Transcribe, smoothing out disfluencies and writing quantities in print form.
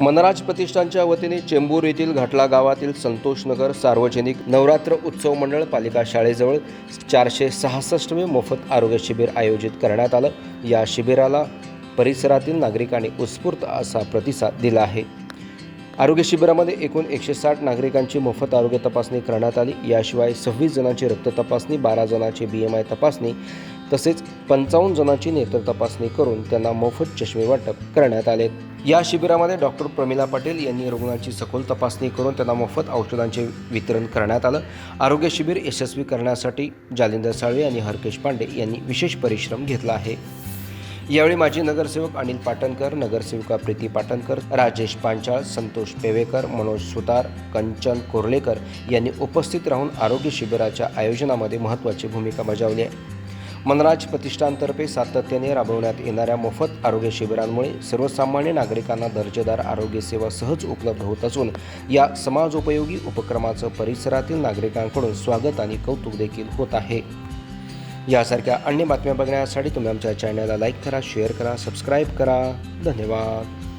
मनराज प्रतिष्ठानच्या वतीने चेंबूर येथील घाटला गावातील संतोषनगर सार्वजनिक नवरात्र उत्सव मंडळ पालिका शाळेजवळ 466वे मोफत आरोग्य शिबिर आयोजित करण्यात आलं। या शिबिराला परिसरातील नागरिकांनी उत्स्फूर्त असा प्रतिसाद दिला आहे। आरोग्य शिबिरामध्ये एकूण 160 नागरिकांची मोफत आरोग्य तपासणी करण्यात आली। याशिवाय 26 जणांची रक्त तपासणी, 12 जणांची BMI तपासणी तसेच 55 जणांची नेत्र तपासणी करून त्यांना मोफत चष्मे वाटप करण्यात आले। या शिबिरामध्ये डॉक्टर प्रमिला पटेल यांनी रुग्णांची सखोल तपासणी करून त्यांना मोफत औषधांचे वितरण करण्यात आलं। आरोग्य शिबिर यशस्वी करण्यासाठी जालिंदर साळवे आणि हरकेश पांडे यांनी विशेष परिश्रम घेतला आहे। यावेळी माजी नगरसेवक अनिल पाटणकर, नगरसेविका प्रीती पाटणकर, राजेश पांचाळ, संतोष पेवेकर, मनोज सुतार, कंचन कोर्लेकर यांनी उपस्थित राहून आरोग्य शिबिराच्या आयोजनामध्ये महत्त्वाची भूमिका बजावली आहे। मनराज प्रतिष्ठानतर्फे सातत्याने राबवण्यात येणाऱ्या मोफत आरोग्य शिबिरांमुळे सर्वसामान्य नागरिकांना दर्जेदार आरोग्य सेवा सहज उपलब्ध होत असून या समाजोपयोगी उपक्रमाचं परिसरातील नागरिकांकडून स्वागत आणि कौतुक देखील होत आहे। यासारख्या अन्य बातम्या बघण्यासाठी तुम्ही आमच्या चॅनलला लाईक करा, शेअर करा, सबस्क्राईब करा। धन्यवाद।